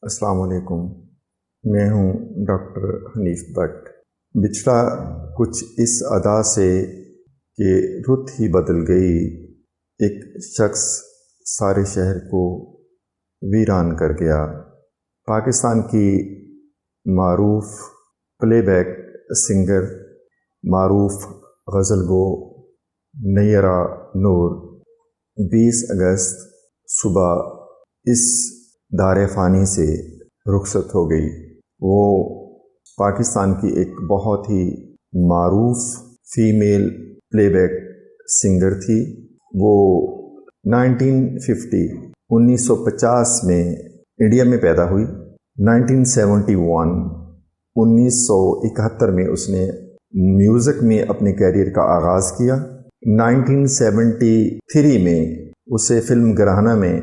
السلام علیکم، میں ہوں ڈاکٹر حنیف بٹ۔ بچھڑا کچھ اس ادا سے کہ رت ہی بدل گئی، ایک شخص سارے شہر کو ویران کر گیا۔ پاکستان کی معروف پلے بیک سنگر، معروف غزل گو نیرہ نور 20 اگست صبح اس دار فانی سے رخصت ہو گئی۔ وہ پاکستان کی ایک بہت ہی معروف فیمیل پلے بیک سنگر تھی۔ وہ 1950 میں انڈیا میں پیدا ہوئی۔ 1971 میں اس نے میوزک میں اپنے کیریئر کا آغاز کیا۔ 1973 میں اسے فلم گرہنہ میں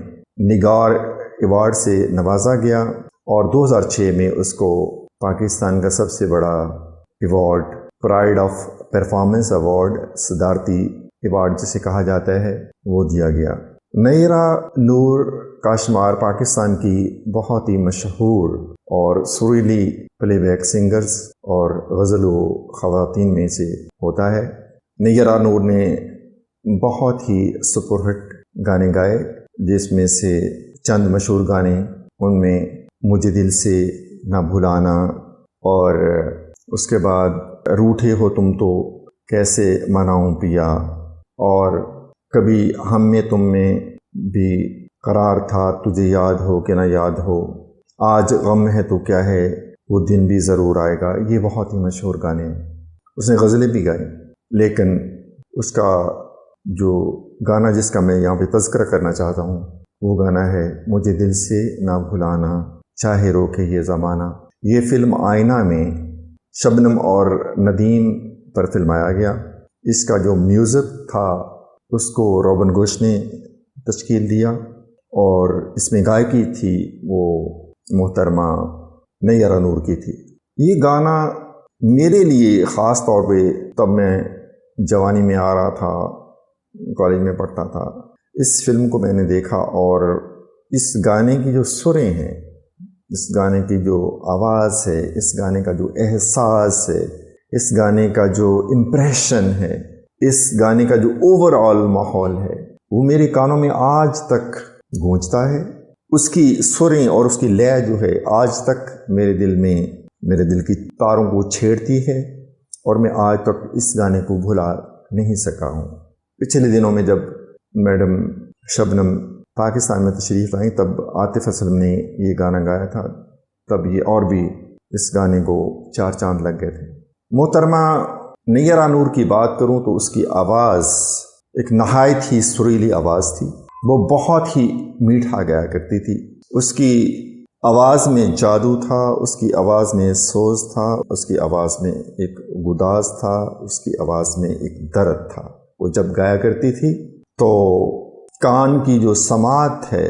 نگار ایوارڈ سے نوازا گیا، اور 2006 میں اس کو پاکستان کا سب سے بڑا award pride of performance award, صدارتی ایوارڈ جسے کہا جاتا ہے، وہ دیا گیا۔ نیرہ نور کا شمار پاکستان کی بہت ہی مشہور اور سریلی پلے بیک سنگرز اور غزل و خواتین میں سے ہوتا ہے۔ نیرہ نور نے بہت ہی سپر ہٹ گانے گائے، جس میں سے چند مشہور گانے ان میں مجھے دل سے نہ بھلانا، اور اس کے بعد روٹھے ہو تم تو کیسے مناؤں پیا، اور کبھی ہم میں تم میں بھی قرار تھا، تجھے یاد ہو کہ نہ یاد ہو، آج غم ہے تو کیا ہے، وہ دن بھی ضرور آئے گا۔ یہ بہت ہی مشہور گانے ہیں۔ اس نے غزلیں بھی گائیں، لیکن اس کا جو گانا جس کا میں یہاں پہ تذکرہ کرنا چاہتا ہوں، وہ گانا ہے مجھے دل سے نہ بھلانا، چاہے روکے یہ زمانہ۔ یہ فلم آئینہ میں شبنم اور ندیم پر فلمایا گیا۔ اس کا جو میوزک تھا اس کو روبن گوش نے تشکیل دیا، اور اس میں گائیکی تھی وہ محترمہ نیرہ نور کی تھی۔ یہ گانا میرے لیے خاص طور پہ، تب میں جوانی میں آ رہا تھا، کالج میں پڑھتا تھا، اس فلم کو میں نے دیکھا، اور اس گانے کی جو سریں ہیں، اس گانے کی جو آواز ہے، اس گانے کا جو احساس ہے، اس گانے کا جو امپریشن ہے، اس گانے کا جو اوور آل ماحول ہے، وہ میرے کانوں میں آج تک گونجتا ہے۔ اس کی سریں اور اس کی لے جو ہے آج تک میرے دل کی تاروں کو چھیڑتی ہے، اور میں آج تک اس گانے کو بھلا نہیں سکا ہوں۔ پچھلے دنوں میں جب میڈم شبنم پاکستان میں تشریف لائیں، تب عاطف اسلم نے یہ گانا گایا تھا، تب یہ اور بھی اس گانے کو 4 چاند لگ گئے تھے۔ محترمہ نیرہ نور کی بات کروں تو اس کی آواز ایک نہایت ہی سریلی آواز تھی۔ وہ بہت ہی میٹھا گایا کرتی تھی۔ اس کی آواز میں جادو تھا، اس کی آواز میں سوز تھا، اس کی آواز میں ایک گداز تھا، اس کی آواز میں ایک درد تھا۔ وہ جب گایا کرتی تھی تو کان کی جو سماعت ہے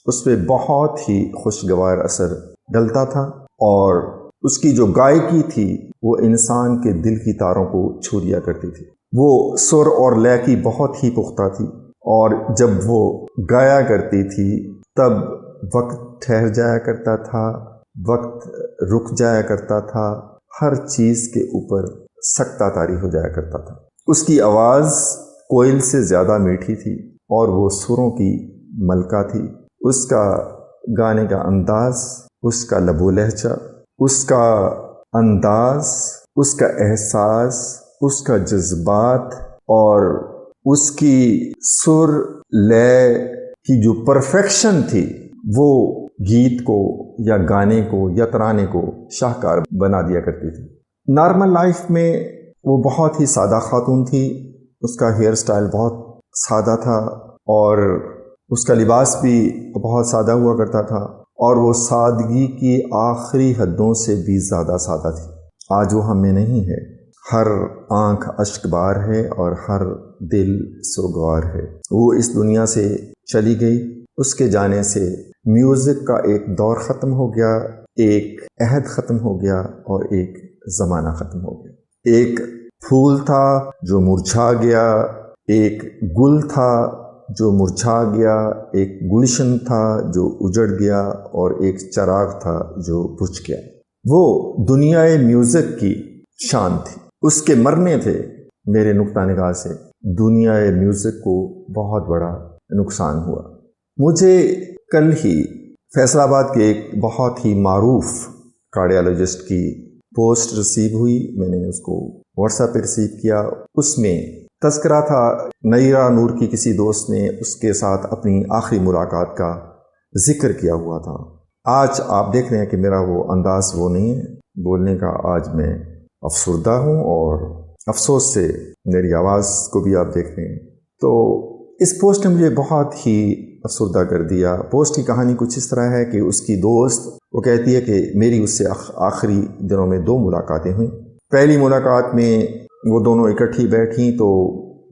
اس پہ بہت ہی خوشگوار اثر ڈلتا تھا، اور اس کی جو گائیکی تھی وہ انسان کے دل کی تاروں کو چھو لیا کرتی تھی۔ وہ سر اور لے کی بہت ہی پختہ تھی، اور جب وہ گایا کرتی تھی تب وقت ٹھہر جایا کرتا تھا، وقت رک جایا کرتا تھا، ہر چیز کے اوپر سکتہ طاری ہو جایا کرتا تھا۔ اس کی آواز کوئل سے زیادہ میٹھی تھی، اور وہ سروں کی ملکہ تھی۔ اس کا گانے کا انداز، اس کا لب و لہجہ، اس کا انداز، اس کا احساس، اس کا جذبات، اور اس کی سر لے کی جو پرفیکشن تھی، وہ گیت کو یا گانے کو یا ترانے کو شاہکار بنا دیا کرتی تھی۔ نارمل لائف میں وہ بہت ہی سادہ خاتون تھی۔ اس کا ہیئر سٹائل بہت سادہ تھا، اور اس کا لباس بھی بہت سادہ ہوا کرتا تھا، اور وہ سادگی کی آخری حدوں سے بھی زیادہ سادہ تھی۔ آج وہ ہم میں نہیں ہے۔ ہر آنکھ اشک بار ہے، اور ہر دل سوگوار ہے۔ وہ اس دنیا سے چلی گئی۔ اس کے جانے سے میوزک کا ایک دور ختم ہو گیا، ایک عہد ختم ہو گیا، اور ایک زمانہ ختم ہو گیا۔ ایک پھول تھا جو مرجھا گیا، ایک گل تھا جو مرجھا گیا، ایک گلشن تھا جو اجڑ گیا، اور ایک چراغ تھا جو بجھ گیا۔ وہ دنیائے میوزک کی شان تھی، اس کے مرنے تھے۔ میرے نقطہ نگاہ سے دنیائے میوزک کو بہت بڑا نقصان ہوا۔ مجھے کل ہی فیصل آباد کے ایک بہت ہی معروف کارڈیالوجسٹ کی پوسٹ ریسیو ہوئی، میں نے اس کو واٹس ایپ پہ ریسیو کیا۔ اس میں تذکرہ تھا نیرہ نور کی کسی دوست نے اس کے ساتھ اپنی آخری ملاقات کا ذکر کیا ہوا تھا۔ آج آپ دیکھ رہے ہیں کہ میرا وہ انداز وہ نہیں ہے بولنے کا، آج میں افسردہ ہوں، اور افسوس سے میری آواز کو بھی آپ دیکھ رہے ہیں۔ تو اس پوسٹ نے مجھے بہت ہی افسردہ کر دیا۔ پوسٹ کی کہانی کچھ اس طرح ہے کہ اس کی دوست وہ کہتی ہے کہ میری اس سے آخری دنوں میں 2 ملاقاتیں ہوئیں۔ پہلی ملاقات میں وہ دونوں اکٹھی بیٹھیں تو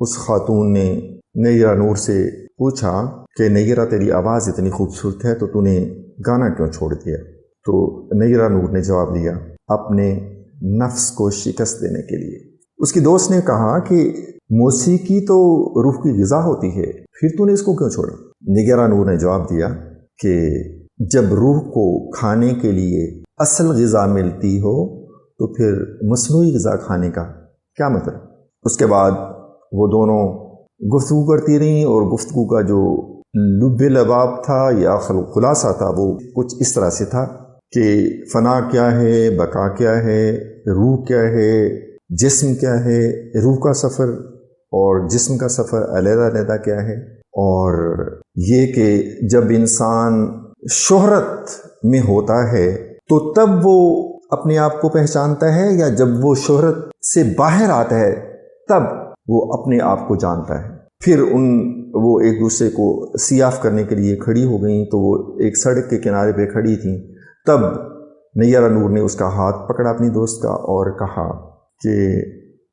اس خاتون نے نیرہ نور سے پوچھا کہ نیرہ تیری آواز اتنی خوبصورت ہے تو تو نے گانا کیوں چھوڑ دیا؟ تو نیرہ نور نے جواب دیا، اپنے نفس کو شکست دینے کے لیے۔ اس کی دوست نے کہا کہ موسیقی تو روح کی غذا ہوتی ہے، پھر تو نے اس کو کیوں چھوڑا؟ نیرہ نور نے جواب دیا کہ جب روح کو کھانے کے لیے اصل غذا ملتی ہو تو پھر مصنوعی غذا کھانے کا کیا مطلب؟ اس کے بعد وہ دونوں گفتگو کرتی رہیں، اور گفتگو کا جو لب لباب تھا یا خلاصہ تھا وہ کچھ اس طرح سے تھا کہ فنا کیا ہے، بقا کیا ہے، روح کیا ہے، جسم کیا ہے، روح کا سفر اور جسم کا سفر علیحدہ علیحدہ کیا ہے، اور یہ کہ جب انسان شہرت میں ہوتا ہے تو تب وہ اپنے آپ کو پہچانتا ہے، یا جب وہ شہرت سے باہر آتا ہے تب وہ اپنے آپ کو جانتا ہے۔ پھر وہ ایک دوسرے کو سیاف کرنے کے لیے کھڑی ہو گئیں، تو وہ ایک سڑک کے کنارے پہ کھڑی تھیں۔ تب نیرہ نور نے اس کا ہاتھ پکڑا اپنی دوست کا اور کہا کہ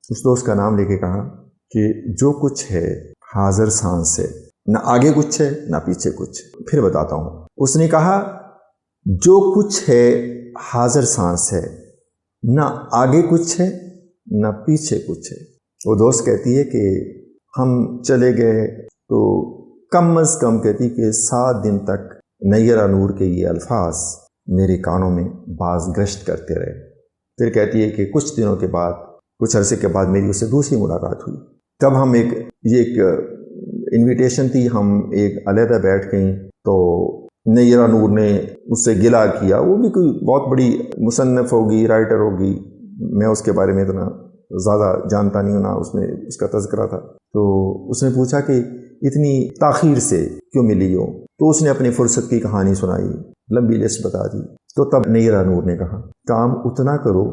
اس دوست کا نام لے کے کہا کہ جو کچھ ہے حاضر سانس ہے، نہ آگے کچھ ہے نہ پیچھے کچھ۔ پھر بتاتا ہوں۔ اس نے کہا جو کچھ ہے حاضر سانس ہے، نہ آگے کچھ ہے نہ پیچھے کچھ ہے۔ وہ دوست کہتی ہے کہ ہم چلے گئے تو کم از کم کہتی کہ 7 دن تک نیرہ نور کے یہ الفاظ میرے کانوں میں باز گشت کرتے رہے۔ پھر کہتی ہے کہ کچھ دنوں کے بعد، کچھ عرصے کے بعد میری اس سے دوسری ملاقات ہوئی۔ تب ہم ایک انویٹیشن تھی، ہم ایک علیحدہ بیٹھ گئیں، تو نیرہ نور نے اس سے گلہ کیا۔ وہ بھی کوئی بہت بڑی مصنف ہوگی، رائٹر ہوگی، میں اس کے بارے میں اتنا زیادہ جانتا نہیں ہوں، نہ اس میں اس کا تذکرہ تھا۔ تو اس نے پوچھا کہ اتنی تاخیر سے کیوں ملی ہو؟ تو اس نے اپنی فرصت کی کہانی سنائی، لمبی لسٹ بتا دی۔ تو تب نیرہ نور نے کہا کام اتنا کرو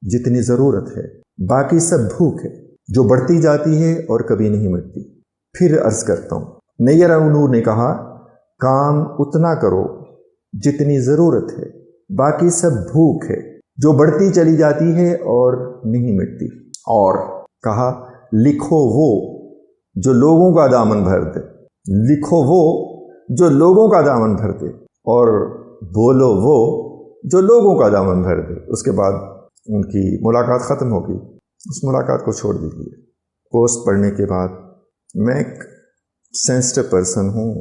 جتنی ضرورت ہے، باقی سب بھوک ہے جو بڑھتی جاتی ہے اور کبھی نہیں مٹتی۔ پھر عرض کرتا ہوں، نیرہ نور نے کہا کام اتنا کرو جتنی ضرورت ہے، باقی سب بھوک ہے جو بڑھتی چلی جاتی ہے اور نہیں مٹتی۔ اور کہا لکھو وہ جو لوگوں کا دامن بھر دے، لکھو وہ جو لوگوں کا دامن بھر دے، اور بولو وہ جو لوگوں کا دامن بھر دے۔ اس کے بعد ان کی ملاقات ختم ہو گئی، اس ملاقات کو چھوڑ دیجیے۔ پوسٹ پڑھنے کے بعد، میں ایک سینسٹیو پرسن ہوں،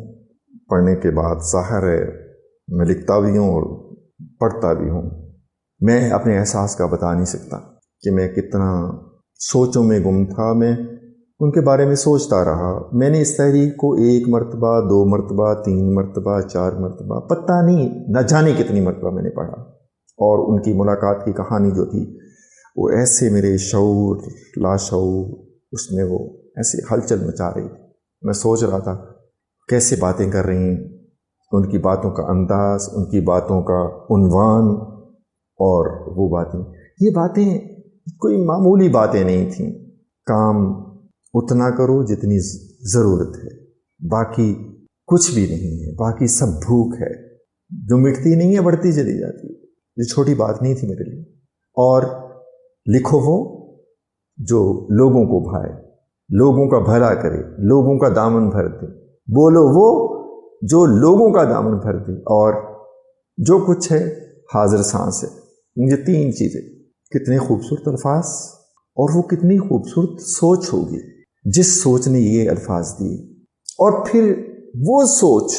پڑھنے کے بعد ظاہر ہے میں لکھتا بھی ہوں اور پڑھتا بھی ہوں۔ میں اپنے احساس کا بتا نہیں سکتا کہ میں کتنا سوچوں میں گم تھا۔ میں ان کے بارے میں سوچتا رہا۔ میں نے اس تحریک کو 1 مرتبہ، 2 مرتبہ، 3 مرتبہ، 4 مرتبہ، پتہ نہیں نہ جانے کتنی مرتبہ میں نے پڑھا، اور ان کی ملاقات کی کہانی جو تھی وہ ایسے میرے شعور لاشعور اس میں وہ ایسے ہلچل مچا رہی تھی۔ میں سوچ رہا تھا کیسے باتیں کر رہی ہیں، ان کی باتوں کا انداز، ان کی باتوں کا عنوان، اور وہ باتیں، یہ باتیں کوئی معمولی باتیں نہیں تھیں۔ کام اتنا کرو جتنی ضرورت ہے، باقی کچھ بھی نہیں ہے، باقی سب بھوک ہے جو مٹتی نہیں ہے، بڑھتی چلی جاتی ہے۔ یہ چھوٹی بات نہیں تھی میرے لیے۔ اور لکھو وہ جو لوگوں کو بھائے، لوگوں کا بھلا کرے، لوگوں کا دامن بھر دے، بولو وہ جو لوگوں کا دامن بھر دے، اور جو کچھ ہے حاضر سانس ہے۔ یہ 3 چیزیں، کتنے خوبصورت الفاظ، اور وہ کتنی خوبصورت سوچ ہوگی جس سوچ نے یہ الفاظ دیے۔ اور پھر وہ سوچ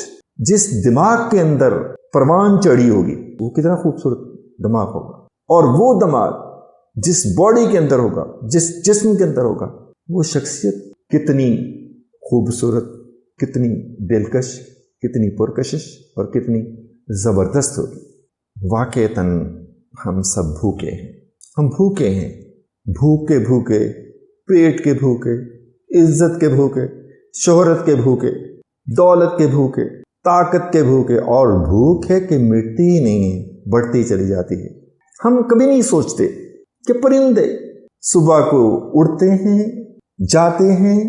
جس دماغ کے اندر پروان چڑھی ہوگی وہ کتنا خوبصورت دماغ ہوگا، اور وہ دماغ جس باڈی کے اندر ہوگا، جس جسم کے اندر ہوگا، وہ شخصیت کتنی خوبصورت، کتنی دلکش، کتنی پرکشش اور کتنی زبردست ہوگی۔ واقعتاً ہم سب بھوکے ہیں، ہم بھوکے ہیں، بھوکے بھوکے، پیٹ کے بھوکے، عزت کے بھوکے، شہرت کے بھوکے، دولت کے بھوکے، طاقت کے بھوکے، اور بھوک ہے کہ مٹتی ہی نہیں ہے، بڑھتی چلی جاتی ہے۔ ہم کبھی نہیں سوچتے کہ پرندے صبح کو اڑتے ہیں، جاتے ہیں،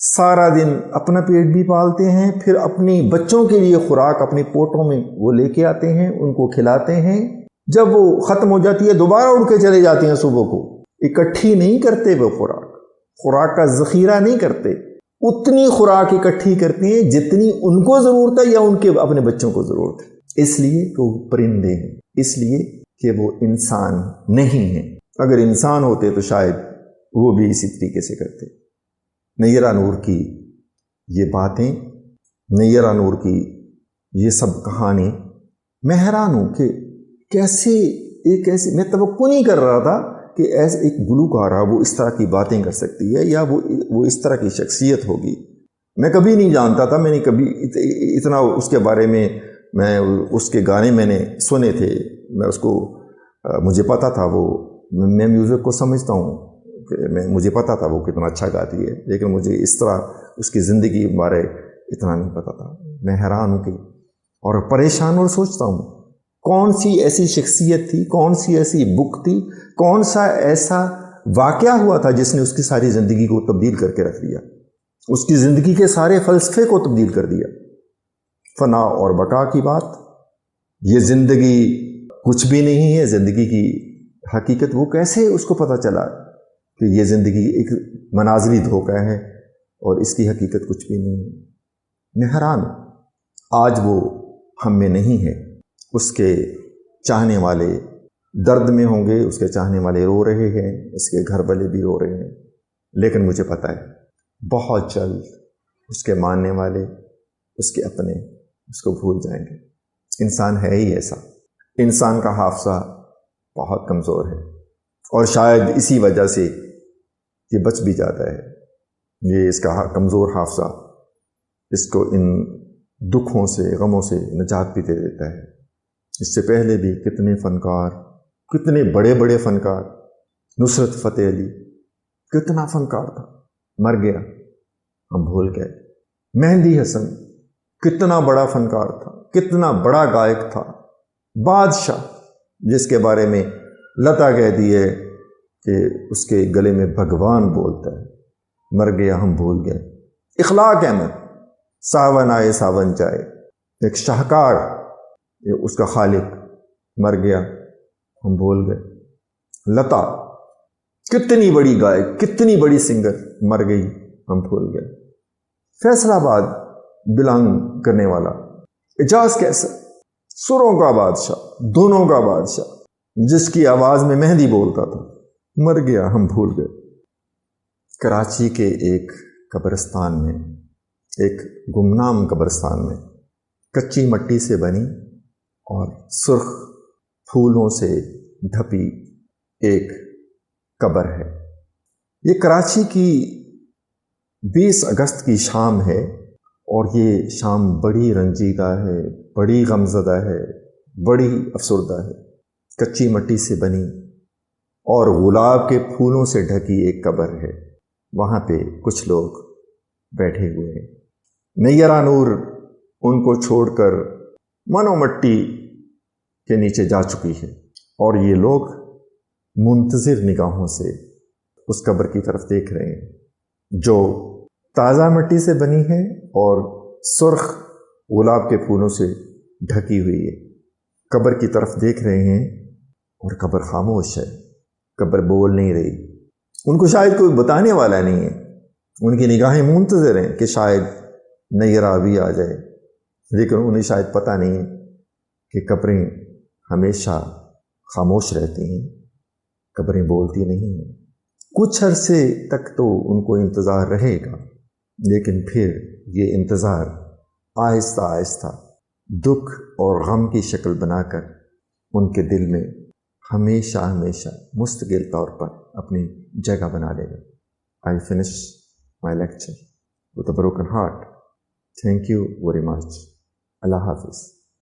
سارا دن اپنا پیٹ بھی پالتے ہیں، پھر اپنی بچوں کے لیے خوراک اپنے پوٹوں میں وہ لے کے آتے ہیں، ان کو کھلاتے ہیں، جب وہ ختم ہو جاتی ہے دوبارہ اڑ کے چلے جاتے ہیں۔ صبح کو اکٹھی نہیں کرتے، وہ خوراک کا ذخیرہ نہیں کرتے، اتنی خوراک اکٹھی کرتے ہیں جتنی ان کو ضرورت ہے یا ان کے اپنے بچوں کو ضرورت ہے، اس لیے کہ وہ پرندے ہیں، اس لیے کہ وہ انسان نہیں ہیں۔ اگر انسان ہوتے تو شاید وہ بھی اسی طریقے سے کرتے۔ نیرہ نور کی یہ باتیں، نیرہ نور کی یہ سب کہانی، میں حیران ہوں کہ کیسے میں توقع نہیں کر رہا تھا کہ ایسے ایک گلوکارہ وہ اس طرح کی باتیں کر سکتی ہے یا وہ اس طرح کی شخصیت ہوگی۔ میں کبھی نہیں جانتا تھا، میں نے کبھی اتنا اس کے بارے میں اس کے گانے میں نے سنے تھے، میں اس کو مجھے پتا تھا، میں میوزک کو سمجھتا ہوں کہ مجھے پتا تھا وہ کتنا اچھا گاتی ہے، لیکن مجھے اس طرح اس کی زندگی کے بارے اتنا نہیں پتا تھا۔ میں حیران ہوں کہ اور پریشان اور سوچتا ہوں کون سی ایسی شخصیت تھی، کون سی ایسی بک تھی، کون سا ایسا واقعہ ہوا تھا جس نے اس کی ساری زندگی کو تبدیل کر کے رکھ دیا، اس کی زندگی کے سارے فلسفے کو تبدیل کر دیا۔ فنا اور بقا کی بات، یہ زندگی کچھ بھی نہیں ہے، زندگی کی حقیقت وہ کیسے اس کو پتہ چلا کہ یہ زندگی ایک مناظری دھوکہ ہے اور اس کی حقیقت کچھ بھی نہیں ہے۔ میں حیران ہوں، آج وہ ہم میں نہیں ہے۔ اس کے چاہنے والے درد میں ہوں گے، اس کے چاہنے والے رو رہے ہیں، اس کے گھر والے بھی رو رہے ہیں، لیکن مجھے پتہ ہے بہت جلد اس کے ماننے والے، اس کے اپنے اس کو بھول جائیں گے۔ انسان ہے ہی ایسا، انسان کا حافظہ بہت کمزور ہے، اور شاید اسی وجہ سے یہ بچ بھی جاتا ہے۔ یہ اس کا کمزور حافظہ اس کو ان دکھوں سے، غموں سے نجات بھی دے دیتا ہے۔ اس سے پہلے بھی کتنے فنکار، کتنے بڑے بڑے فنکار، نصرت فتح علی کتنا فنکار تھا، مر گیا، ہم بھول گئے۔ مہندی حسن کتنا بڑا فنکار تھا، کتنا بڑا گائک تھا۔ بادشاہ جس کے بارے میں لتا کہتی ہے کہ اس کے گلے میں بھگوان بولتا ہے، مر گیا، ہم بھول گئے۔ اخلاق احمد، ساون آئے ساون جائے، ایک شاہکار، اس کا خالق مر گیا، ہم بھول گئے۔ لتا کتنی بڑی گائک، کتنی بڑی سنگر، مر گئی، ہم بھول گئے۔ فیصل آباد بلانگ کرنے والا اعجاز کیسر، سروں کا بادشاہ، دونوں کا بادشاہ، جس کی آواز میں مہندی بولتا تھا، مر گیا، ہم بھول گئے۔ کراچی کے ایک قبرستان میں، ایک گمنام قبرستان میں، کچی مٹی سے بنی اور سرخ پھولوں سے ڈھپی ایک قبر ہے۔ یہ کراچی کی 20 اگست کی شام ہے، اور یہ شام بڑی رنجیدہ ہے، بڑی غمزدہ ہے، بڑی افسردہ ہے۔ کچی مٹی سے بنی اور گلاب کے پھولوں سے ڈھکی ایک قبر ہے، وہاں پہ کچھ لوگ بیٹھے ہوئے ہیں۔ نیرہ نور ان کو چھوڑ کر منو مٹی کے نیچے جا چکی ہے، اور یہ لوگ منتظر نگاہوں سے اس قبر کی طرف دیکھ رہے ہیں جو تازہ مٹی سے بنی ہے اور سرخ گلاب کے پھولوں سے ڈھکی ہوئی ہے۔ قبر کی طرف دیکھ رہے ہیں اور قبر خاموش ہے، قبر بول نہیں رہی۔ ان کو شاید کوئی بتانے والا نہیں ہے، ان کی نگاہیں منتظر ہیں کہ شاید نیرہ بھی آ جائے، لیکن انہیں شاید پتہ نہیں ہے کہ قبریں ہمیشہ خاموش رہتی ہیں، قبریں بولتی نہیں ہیں۔ کچھ عرصے تک تو ان کو انتظار رہے گا، لیکن پھر یہ انتظار آہستہ آہستہ دکھ اور غم کی شکل بنا کر ان کے دل میں ہمیشہ ہمیشہ مستقل طور پر اپنی جگہ بنا لے گا. I finish my lecture with a broken heart. Thank you very much. اللہ حافظ.